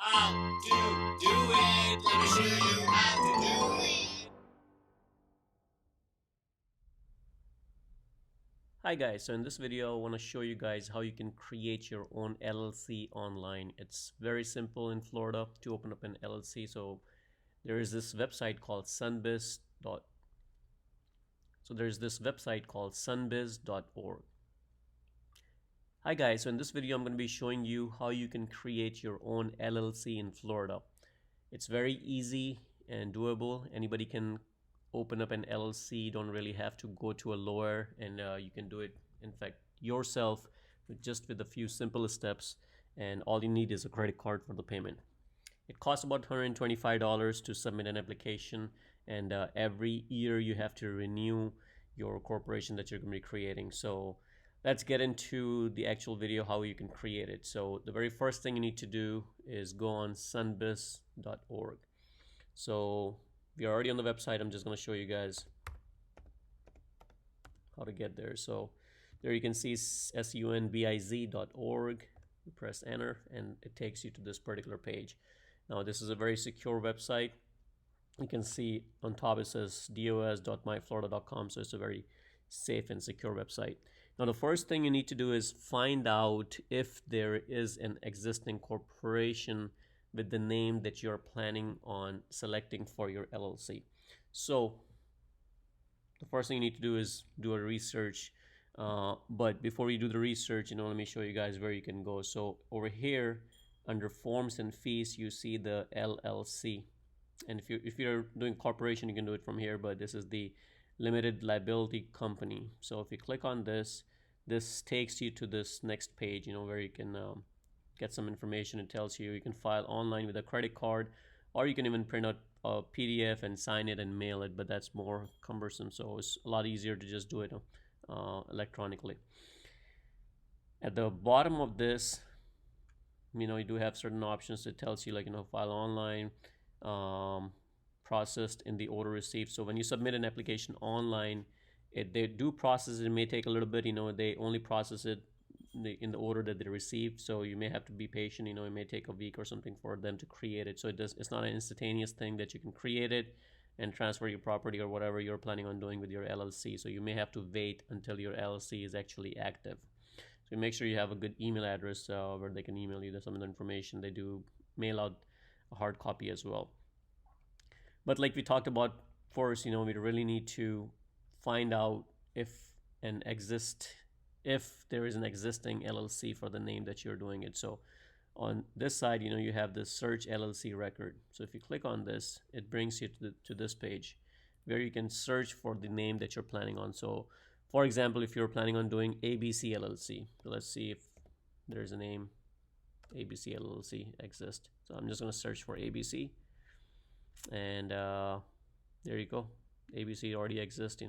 How to do it. Let me show you how to do it. Hi guys, so in this video I want to show you guys how you can create your own LLC online. It's very simple in Florida to open up an LLC. So there is this website called sunbiz.org. Hi guys, so in this video I'm going to be showing you how you can create your own LLC in Florida. It's very easy and doable. Anybody can open up an LLC. You don't really have to go to a lawyer, and you can do it, in fact, yourself with a few simple steps, and all you need is a credit card for the payment. It costs about $125 to submit an application, and every year you have to renew your corporation that you're going to be creating. So let's get into the actual video how you can create it. So the very first thing you need to do is go on sunbiz.org. So we are already on the website. I'm just going to show you guys how to get there. So there you can see sunbiz.org. You press enter and it takes you to this particular page. Now this is a very secure website. You can see on top it says dos.myflorida.com, so it's a very safe and secure website. Now the first thing you need to do is find out if there is an existing corporation with the name that you're planning on selecting for your LLC. So the first thing you need to do is do a research, but before you do the research, let me show you guys where you can go. So over here under forms and fees, you see the LLC, and if you're doing corporation, you can do it from here, but this is the limited liability company. So if you click on this takes you to this next page, where you can get some information. It tells you can file online with a credit card, or you can even print out a PDF and sign it and mail it, but that's more cumbersome. So it's a lot easier to just do it electronically. At the bottom of this, you do have certain options. It tells you file online, processed in the order received. So when you submit an application online, they do process it. It may take a little bit. They only process it in the order that they received, so you may have to be patient. It may take a week or something for them to create it. So it's not an instantaneous thing that you can create it and transfer your property or whatever you're planning on doing with your LLC. So you may have to wait until your LLC is actually active. So make sure you have a good email address where they can email you some of the information. They do mail out a hard copy as well. But like we talked about first, we really need to find out if there is an existing LLC for the name that you're doing it. So on this side, you have this search LLC record. So if you click on this, it brings you to this page where you can search for the name that you're planning on. So for example, if you're planning on doing ABC LLC, so let's see if there's a name ABC LLC exists. So I'm just going to search for ABC, and there you go. ABC already exists,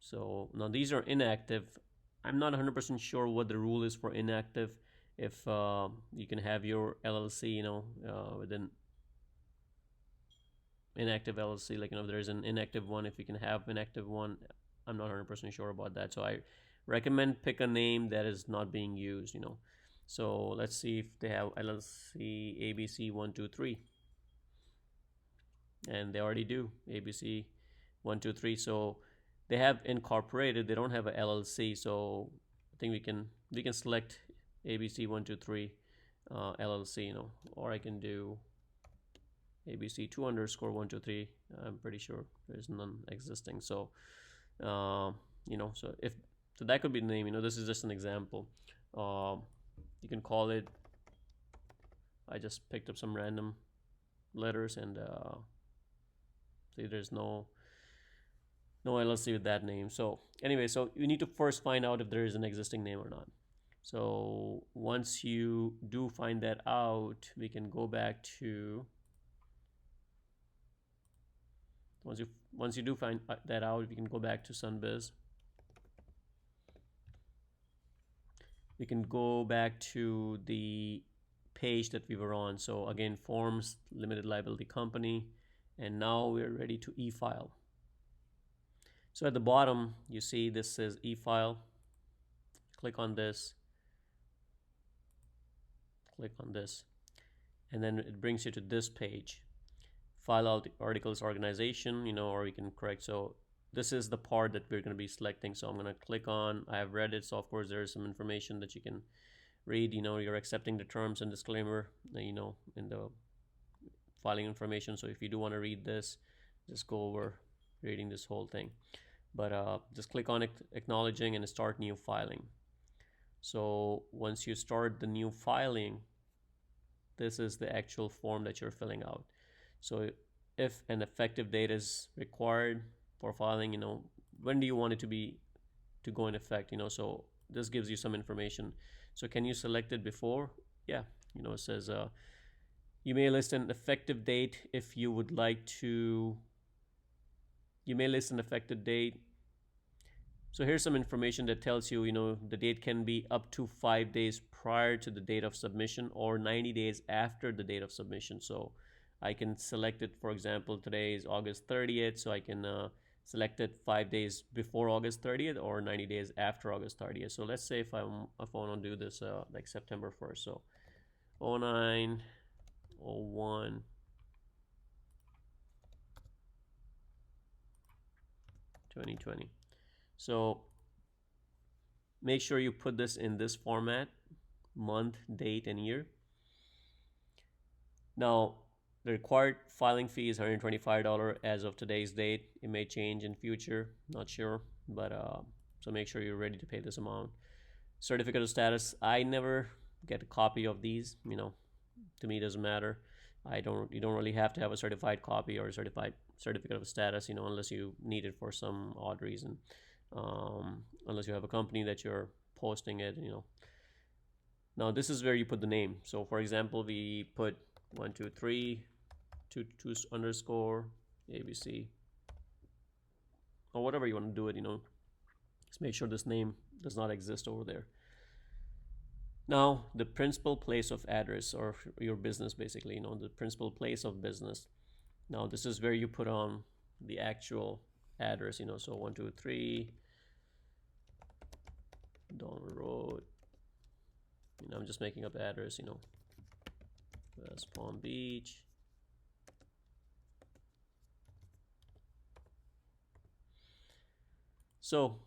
So now these are inactive. I'm not 100% sure what the rule is for inactive. If you can have your LLC, with an inactive LLC, if there's an inactive one, if you can have an active one, I'm not 100% sure about that. So I recommend pick a name that is not being used, So let's see if they have LLC ABC 123, and they already do ABC 123. So they have incorporated. They don't have a LLC. So I think we can select ABC 123 LLC, or I can do ABC 2_123. I'm pretty sure there's none existing. So so that could be the name. This is just an example. You can call it. I just picked up some random letters and see there's no LLC with that name. So anyway, so you need to first find out if there is an existing name or not. So once you do find that out, we can go back to, once you do find that out, we can go back to Sunbiz. We can go back to the page that we were on. So again, forms, limited liability company, and now we're ready to e-file. So at the bottom, you see this says e-file. Click on this. Click on this. and then it brings you to this page. File out the articles organization, or you can correct. So this is the part that we're going to be selecting. So I'm going to click on, I have read it. So of course there is some information that you can read. You're accepting the terms and disclaimer, in the filing information. So if you do want to read this, just go over reading this whole thing. But just click on acknowledging and start new filing. So once you start the new filing, this is the actual form that you're filling out. So if an effective date is required for filing, when do you want it to go in effect? So this gives you some information. So can you select it before? Yeah, it says you may list an effective date if you would like to. You may list an effective date. So here's some information that tells you, the date can be up to 5 days prior to the date of submission or 90 days after the date of submission. So I can select it, for example, today is August 30th, so I can select it 5 days before August 30th or 90 days after August 30th. So let's say if I want to do this like September 1st, so 09, 01, 2020. So make sure you put this in this format, month, date, and year. Now, the required filing fee is $125 as of today's date. It may change in future, not sure, but so make sure you're ready to pay this amount. Certificate of status, I never get a copy of these. To me it doesn't matter. You don't really have to have a certified copy or a certificate of status, unless you need it for some odd reason. Unless you have a company that you're posting it, Now this is where you put the name. So for example, we put 123 22 underscore ABC or whatever you want to do it, Just make sure this name does not exist over there. Now the principal place of address, or your business, basically, the principal place of business. Now this is where you put on the actual address, so 123 Don Road. I'm just making up the address, West Palm Beach. So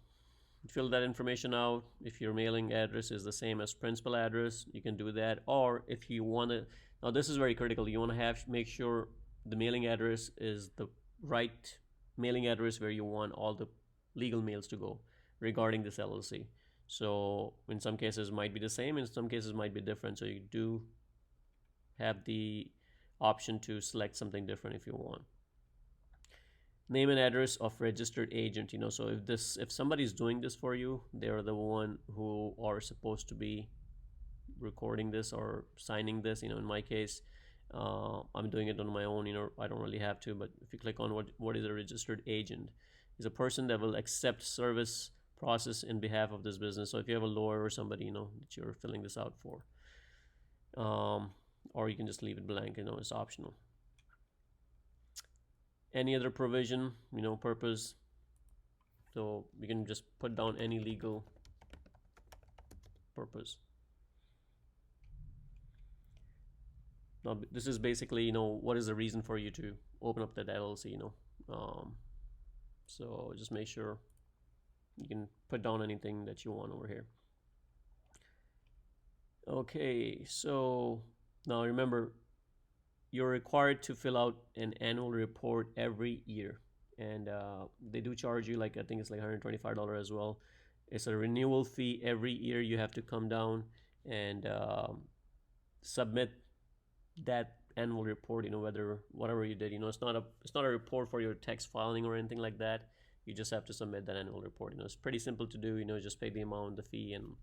fill that information out. If your mailing address is the same as principal address, you can do that. Or if you want to, now this is very critical, you want to make sure the mailing address is the right mailing address where you want all the legal mails to go regarding this LLC. So in some cases it might be the same, in some cases it might be different. So you do have the option to select something different if you want. Name and address of registered agent, so if somebody's doing this for you, they're the one who are supposed to be recording this or signing this. In my case, I'm doing it on my own, I don't really have to. But if you click on what is a registered agent, is a person that will accept service process in behalf of this business. So if you have a lawyer or somebody, that you're filling this out for, or you can just leave it blank, it's optional. Any other provision, purpose, so you can just put down any legal purpose. Now this is basically, what is the reason for you to open up that LLC, so just make sure you can put down anything that you want over here. Okay, so now remember, you're required to fill out an annual report every year, and they do charge you, like, I think it's like $125 as well. It's a renewal fee every year. You have to come down and submit that annual report, whatever you did. It's not a report for your tax filing or anything like that. You just have to submit that annual report. It's pretty simple to do. Just pay the amount, the fee, and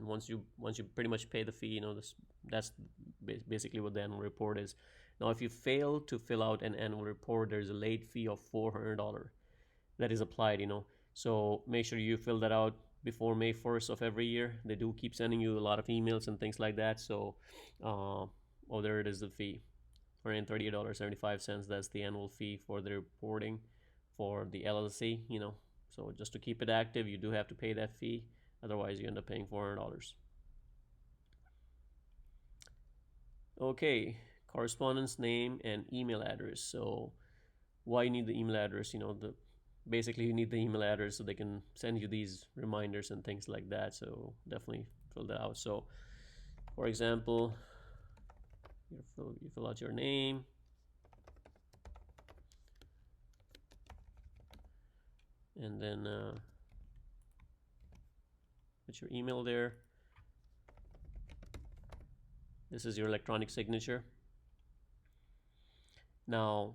once you pretty much pay the fee, that's basically what the annual report is. Now if you fail to fill out an annual report, there's a late fee of $400 that is applied. So make sure you fill that out before May 1st of every year. They do keep sending you a lot of emails and things like that. So there it is, the fee, $138.75. That's the annual fee for the reporting for the LLC. So just to keep it active, you do have to pay that fee. Otherwise, you end up paying $400. Okay, correspondence name and email address. So why you need the email address? Basically you need the email address so they can send you these reminders and things like that. So definitely fill that out. So for example, you fill out your name, and then put your email there. This is your electronic signature. Now,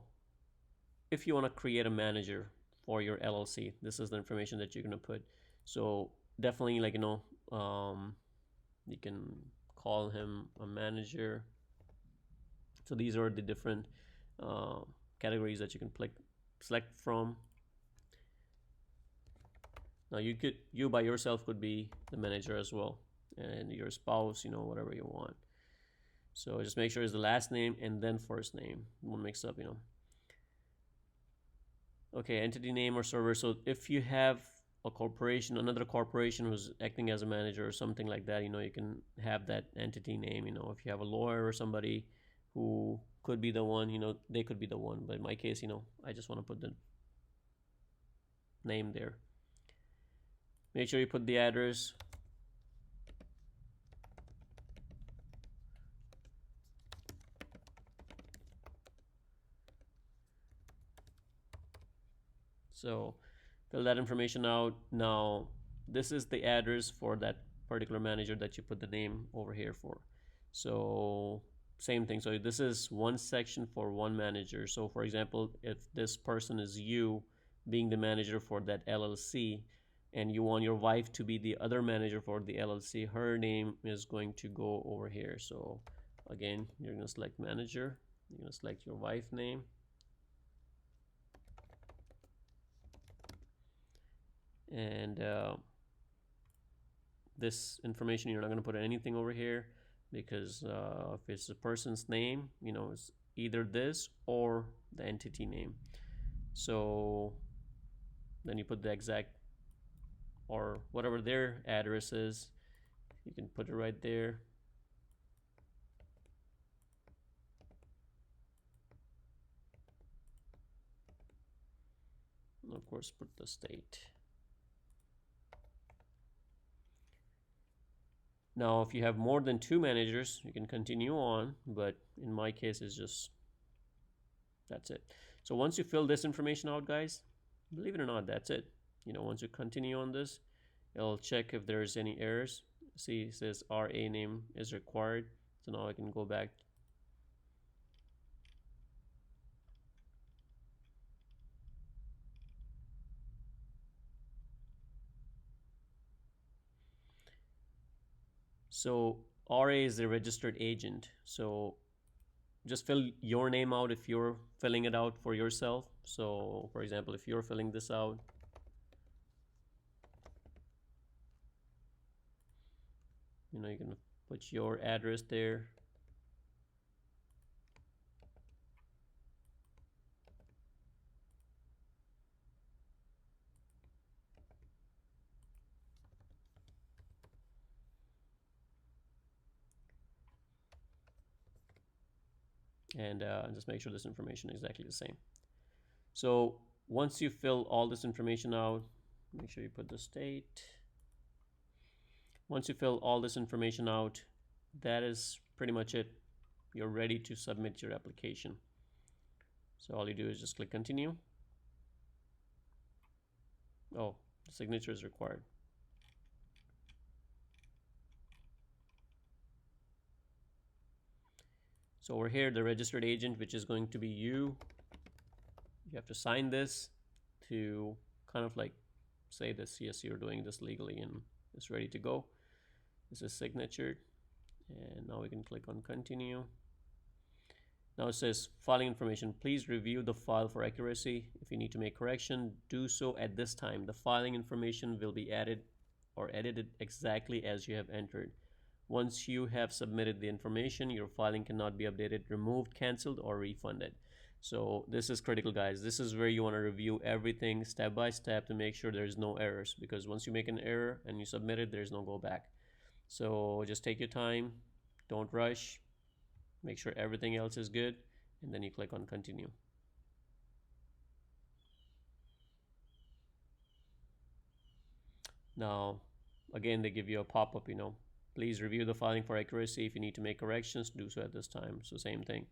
if you want to create a manager for your LLC, this is the information that you're going to put. So definitely, you can call him a manager. So these are the different uh, categories that you can select from. Now you by yourself could be the manager as well, and your spouse, whatever you want. So just make sure it's the last name and then first name. Don't mix up. Okay, entity name or server. So if you have a corporation, another corporation who's acting as a manager or something like that, you can have that entity name. If you have a lawyer or somebody who could be the one, they could be the one. But in my case, I just want to put the name there. Make sure you put the address. So fill that information out. Now, this is the address for that particular manager that you put the name over here for. So same thing. So this is one section for one manager. So for example, if this person is you being the manager for that LLC, and you want your wife to be the other manager for the LLC, her name is going to go over here. So again, you're going to select manager. You're going to select your wife name. And this information, you're not going to put anything over here, because if it's a person's name, it's either this or the entity name. So then you put the exact, or whatever their address is, you can put it right there. And of course, put the state. Now, if you have more than 2 managers, you can continue on, but in my case, it's just, that's it. So once you fill this information out, guys, believe it or not, that's it. Once you continue on this, it'll check if there's any errors. See, it says RA name is required. So now I can go back. So RA is the registered agent. So just fill your name out if you're filling it out for yourself. So for example, if you're filling this out, you can put your address there. And just make sure this information is exactly the same. So once you fill all this information out, make sure you put the state. Once you fill all this information out, that is pretty much it. You're ready to submit your application. So all you do is just click continue. Oh, the signature is required. So over here, the registered agent, which is going to be you have to sign this to kind of like say this, yes, you're doing this legally and it's ready to go. This is signatured, and now we can click on continue. Now it says filing information. Please review the file for accuracy. If you need to make correction, do so at this time. The filing information will be added or edited exactly as you have entered. Once you have submitted the information, your filing cannot be updated, removed, canceled, or refunded. So this is critical, guys. This is where you want to review everything step by step to make sure there's no errors, because once you make an error and you submit it, there's no go back. So just take your time, don't rush. make sure everything else is good, and then you click on continue. Now again, they give you a pop-up, please review the filing for accuracy. If you need to make corrections, do so at this time. So same thing,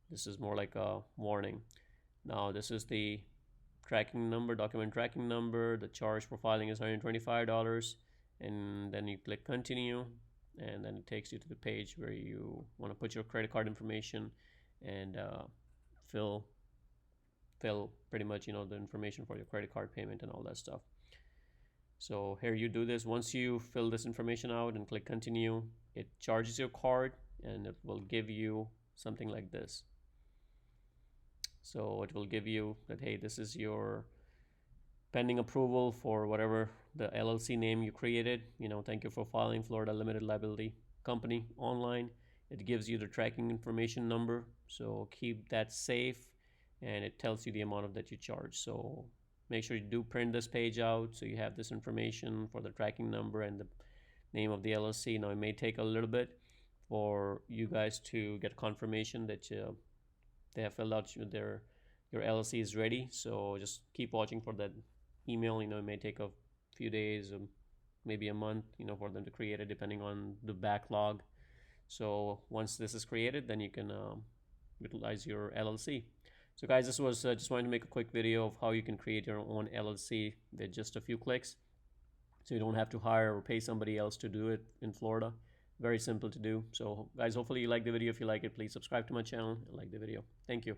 this is more like a warning. Now this is the tracking number, document tracking number. The charge for filing is $125, and then you click continue, and then it takes you to the page where you want to put your credit card information and fill pretty much the information for your credit card payment and all that stuff. So here you do this. Once you fill this information out and click continue, it charges your card and it will give you something like this. So it will give you that, hey, this is your pending approval for whatever the LLC name you created. Thank you for filing Florida Limited Liability Company online. It gives you the tracking information number, so keep that safe, and it tells you the amount that you charge. So make sure you do print this page out so you have this information for the tracking number and the name of the LLC. Now it may take a little bit for you guys to get confirmation that they have filled out your LLC is ready. So just keep watching for that email. It may take a few days or maybe a month for them to create it, depending on the backlog. So once this is created, then you can utilize your LLC. So guys, this was just wanted to make a quick video of how you can create your own LLC with just a few clicks, so you don't have to hire or pay somebody else to do it in Florida. Very simple to do. So guys, hopefully you like the video. If you like it, please subscribe to my channel and like the video. Thank you.